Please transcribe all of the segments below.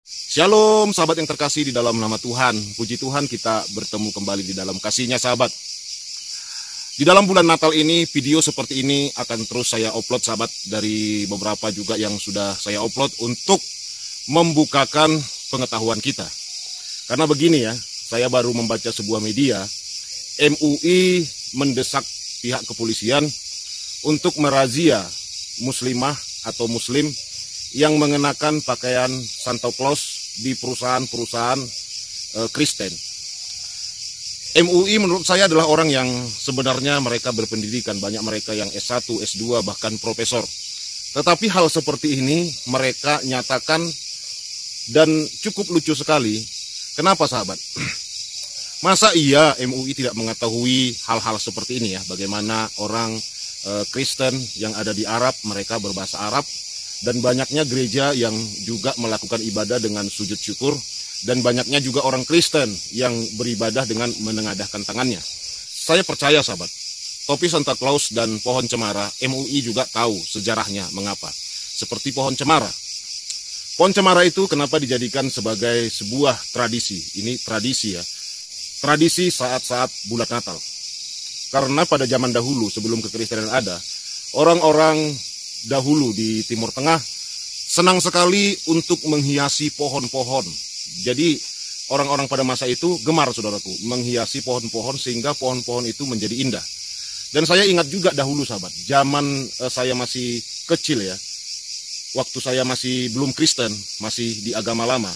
Shalom sahabat yang terkasih di dalam nama Tuhan. Puji Tuhan kita bertemu kembali di dalam kasih-Nya sahabat. Di dalam bulan Natal ini video seperti ini akan terus saya upload sahabat. Dari beberapa juga yang sudah saya upload untuk membukakan pengetahuan kita. Karena begini ya, saya baru membaca sebuah media, MUI mendesak pihak kepolisian untuk merazia muslimah atau muslim yang mengenakan pakaian Santa Claus di perusahaan-perusahaan Kristen. MUI menurut saya adalah orang yang sebenarnya mereka berpendidikan, banyak mereka yang S1, S2, bahkan profesor. Tetapi hal seperti ini mereka nyatakan dan cukup lucu sekali. Kenapa sahabat? Masa iya MUI tidak mengetahui hal-hal seperti ini ya? Bagaimana orang Kristen yang ada di Arab, mereka berbahasa Arab, dan banyaknya gereja yang juga melakukan ibadah dengan sujud syukur, dan banyaknya juga orang Kristen yang beribadah dengan menengadahkan tangannya. Saya percaya sahabat, topi Santa Claus dan pohon cemara, MUI juga tahu sejarahnya mengapa. Seperti pohon cemara. Pohon cemara itu kenapa dijadikan sebagai sebuah tradisi? Ini tradisi ya. Tradisi saat-saat bulan Natal. Karena pada zaman dahulu sebelum kekristenan ada, orang-orang dahulu di Timur Tengah senang sekali untuk menghiasi pohon-pohon. Jadi orang-orang pada masa itu gemar saudaraku menghiasi pohon-pohon sehingga pohon-pohon itu menjadi indah. Dan saya ingat juga dahulu sahabat, zaman saya masih kecil ya, waktu saya masih belum Kristen, masih di agama lama,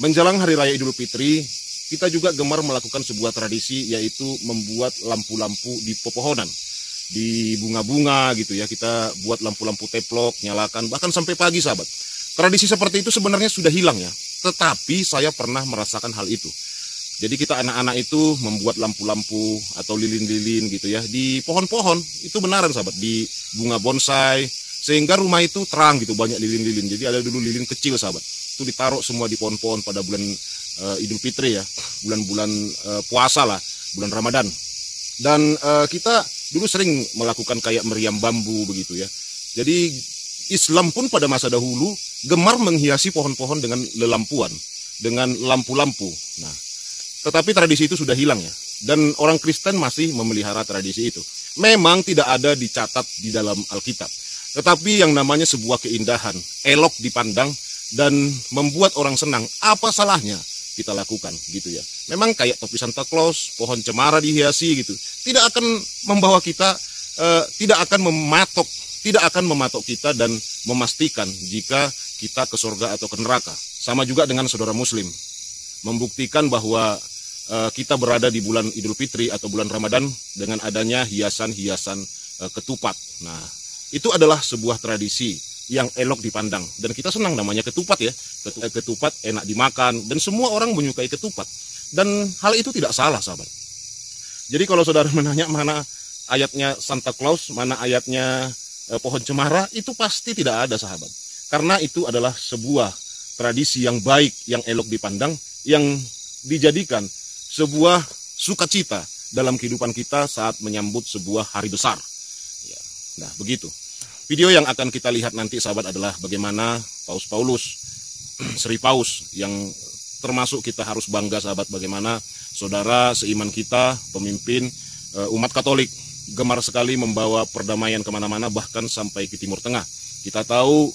menjelang Hari Raya Idul Fitri, kita juga gemar melakukan sebuah tradisi, yaitu membuat lampu-lampu di pepohonan, di bunga-bunga gitu ya. Kita buat lampu-lampu teplok, nyalakan, bahkan sampai pagi sahabat. Tradisi seperti itu sebenarnya sudah hilang ya, tetapi saya pernah merasakan hal itu. Jadi kita anak-anak itu membuat lampu-lampu atau lilin-lilin gitu ya, di pohon-pohon, itu benaran sahabat, di bunga bonsai, sehingga rumah itu terang gitu, banyak lilin-lilin. Jadi ada dulu lilin kecil sahabat, itu ditaruh semua di pohon-pohon pada bulan Idul Fitri ya, bulan-bulan puasa lah, bulan Ramadan. Dan kita dulu sering melakukan kayak meriam bambu begitu ya. Jadi Islam pun pada masa dahulu gemar menghiasi pohon-pohon dengan lelampuan, dengan lampu-lampu. Nah, tetapi tradisi itu sudah hilang ya. Dan orang Kristen masih memelihara tradisi itu. Memang tidak ada dicatat di dalam Alkitab. Tetapi yang namanya sebuah keindahan, elok dipandang dan membuat orang senang, apa salahnya kita lakukan gitu ya. Memang kayak topi Santa Claus, pohon cemara dihiasi gitu, tidak akan membawa kita, tidak akan mematok kita dan memastikan jika kita ke surga atau ke neraka. Sama juga dengan saudara muslim, membuktikan bahwa kita berada di bulan Idul Fitri atau bulan Ramadan dengan adanya hiasan-hiasan ketupat. Nah, itu adalah sebuah tradisi yang elok dipandang, dan kita senang, namanya ketupat ya. Ketupat enak dimakan dan semua orang menyukai ketupat, dan hal itu tidak salah sahabat. Jadi kalau saudara menanya mana ayatnya Santa Claus, mana ayatnya pohon cemara, itu pasti tidak ada sahabat, karena itu adalah sebuah tradisi yang baik, yang elok dipandang, yang dijadikan sebuah sukacita dalam kehidupan kita saat menyambut sebuah hari besar ya. Nah begitu. Video yang akan kita lihat nanti sahabat adalah bagaimana Paus Paulus, Sri Paus, yang termasuk kita harus bangga sahabat, bagaimana saudara seiman kita, pemimpin umat Katolik, gemar sekali membawa perdamaian kemana-mana, bahkan sampai ke Timur Tengah. Kita tahu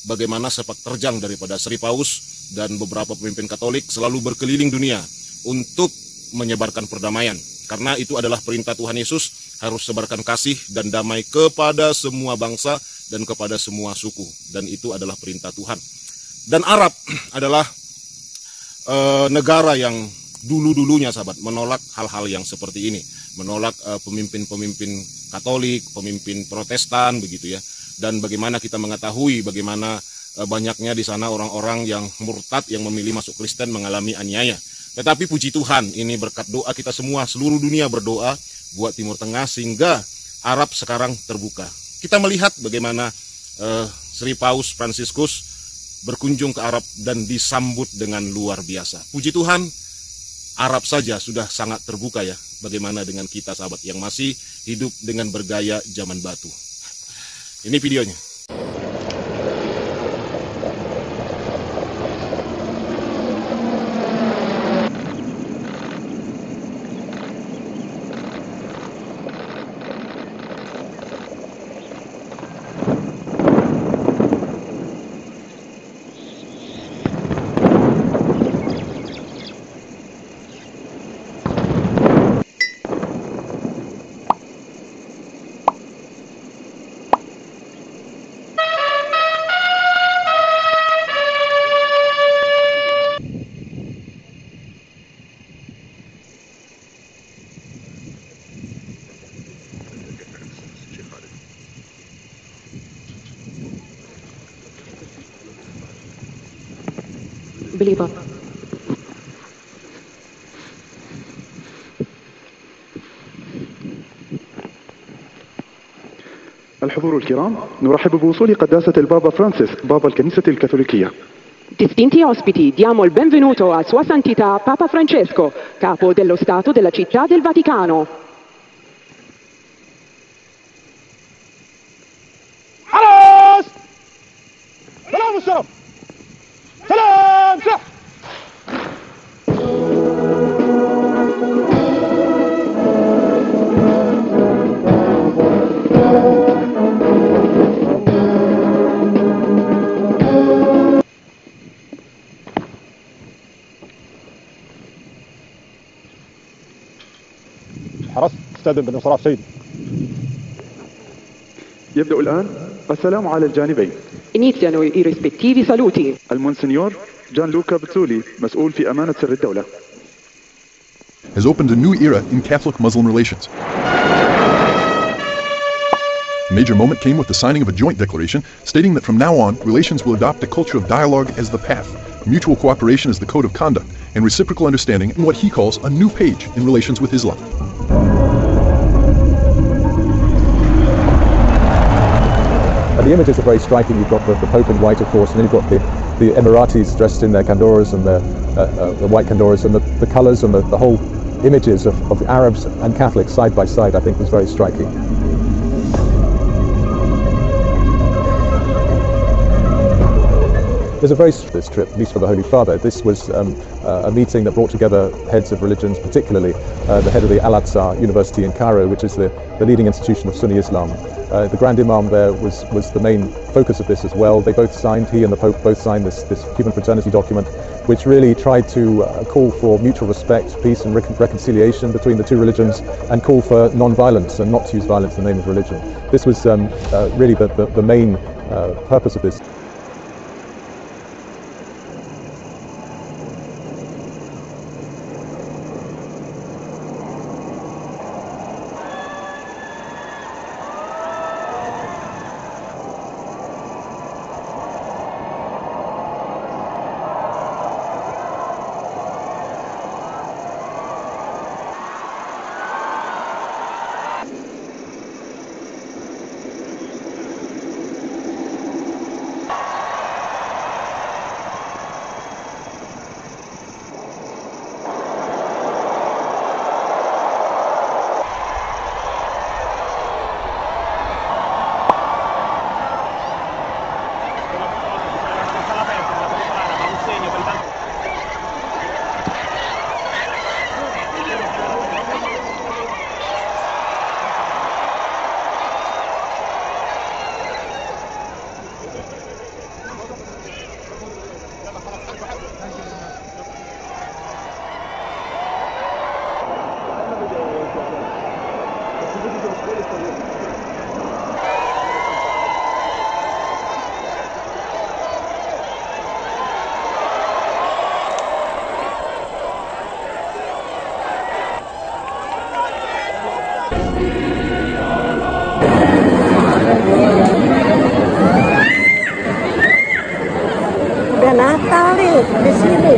bagaimana sepak terjang daripada Sri Paus dan beberapa pemimpin Katolik selalu berkeliling dunia untuk menyebarkan perdamaian. Karena itu adalah perintah Tuhan Yesus, harus sebarkan kasih dan damai kepada semua bangsa dan kepada semua suku. Dan itu adalah perintah Tuhan. Dan Arab adalah negara yang dulu-dulunya sahabat menolak hal-hal yang seperti ini. Menolak pemimpin-pemimpin Katolik, pemimpin Protestan begitu ya. Dan bagaimana kita mengetahui bagaimana banyaknya di sana orang-orang yang murtad, yang memilih masuk Kristen, mengalami aniaya. Tetapi puji Tuhan, ini berkat doa kita semua, seluruh dunia berdoa buat Timur Tengah sehingga Arab sekarang terbuka. Kita melihat bagaimana Sri Paus Fransiskus berkunjung ke Arab dan disambut dengan luar biasa. Puji Tuhan, Arab saja sudah sangat terbuka ya. Bagaimana dengan kita sahabat yang masih hidup dengan bergaya zaman batu. Ini videonya. believer. الحضور الكرام، نرحب بوصول قداسة البابا فرانسيس بابا الكنيسة الكاثوليكية. Distinti ospiti, diamo il benvenuto a Sua Santità Papa Francesco, capo dello Stato della Città del Vaticano. حرصت استاذن بالانصراف سيدي. يبدأ الآن السلام على الجانبين. Iniziano i rispettivi saluti. المونسنيور جان لوكا بتسولي، مسؤول في أمانة سر الدولة. has opened a new era in Catholic-Muslim relations. A major moment came with the signing of a joint declaration stating that from now on, relations will adopt a culture of dialogue as the path, mutual cooperation as the code of conduct, and reciprocal understanding in what he calls a new page in relations with Islam. The images are very striking. You've got the Pope in white, of course, and then you've got the Emiratis dressed in their kandoras and the white kandoras, and the colours and the whole images of Arabs and Catholics side by side, I think, was very striking. There's a very this trip, at least for the Holy Father. This was a meeting that brought together heads of religions, particularly the head of the Al-Azhar University in Cairo, which is the leading institution of Sunni Islam. The Grand Imam there was the main focus of this as well. They both signed, he and the Pope both signed this human fraternity document, which really tried to call for mutual respect, peace and reconciliation between the two religions, and call for non-violence and not to use violence in the name of religion. This was really the main purpose of this. Udah Natal nih di sini.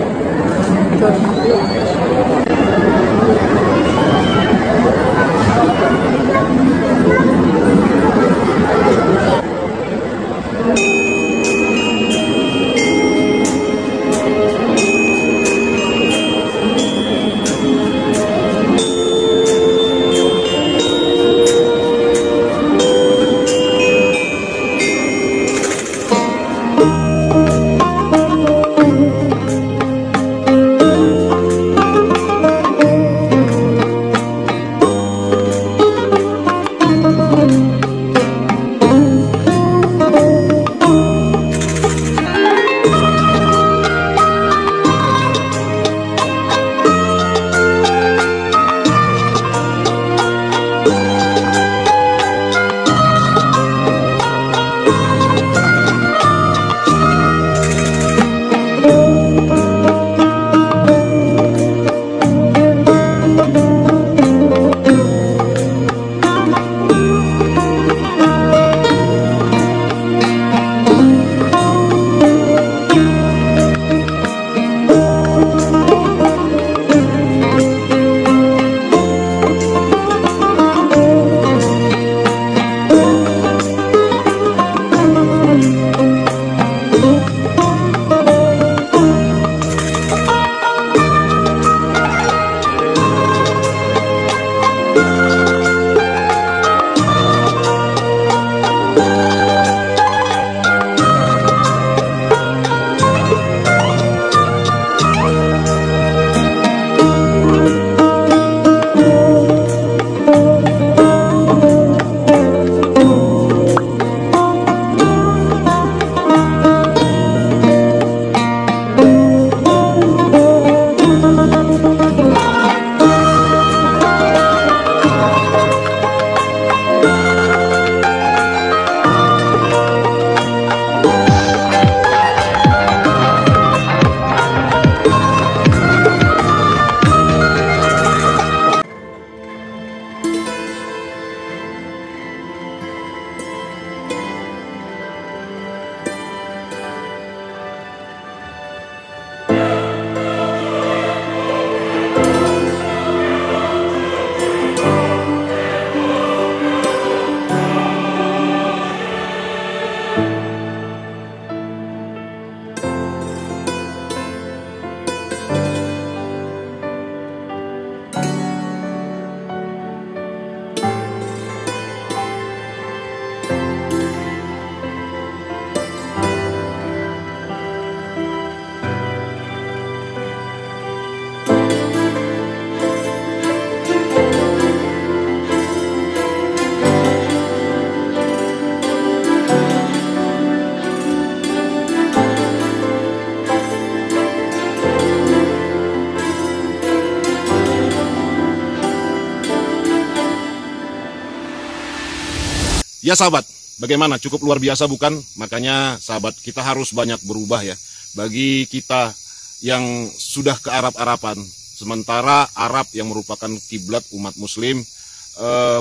Ya sahabat, bagaimana? Cukup luar biasa bukan? Makanya sahabat, kita harus banyak berubah ya. Bagi kita yang sudah ke Arab-Araban, sementara Arab yang merupakan kiblat umat muslim,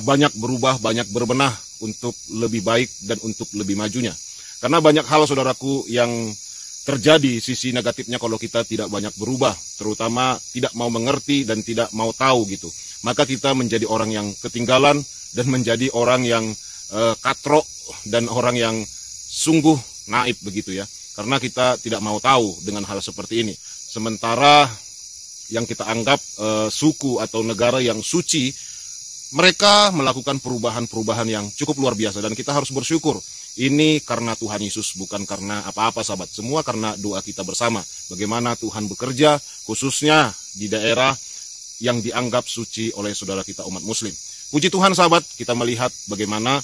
banyak berubah, banyak berbenah untuk lebih baik dan untuk lebih majunya. Karena banyak hal saudaraku yang terjadi sisi negatifnya kalau kita tidak banyak berubah, terutama tidak mau mengerti dan tidak mau tahu gitu. Maka kita menjadi orang yang ketinggalan dan menjadi orang yang katrok dan orang yang sungguh naib begitu ya. Karena kita tidak mau tahu dengan hal seperti ini. Sementara yang kita anggap suku atau negara yang suci, mereka melakukan perubahan-perubahan yang cukup luar biasa dan kita harus bersyukur. Ini karena Tuhan Yesus, bukan karena apa-apa sahabat. Semua karena doa kita bersama. Bagaimana Tuhan bekerja khususnya di daerah yang dianggap suci oleh saudara kita umat muslim. Puji Tuhan sahabat, kita melihat bagaimana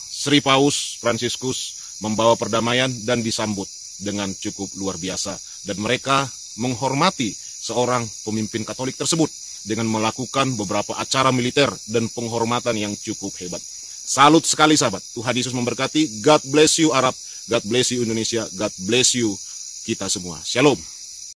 Sri Paus Fransiskus membawa perdamaian dan disambut dengan cukup luar biasa. Dan mereka menghormati seorang pemimpin Katolik tersebut dengan melakukan beberapa acara militer dan penghormatan yang cukup hebat. Salut sekali sahabat. Tuhan Yesus memberkati. God bless you Arab. God bless you Indonesia. God bless you kita semua. Shalom.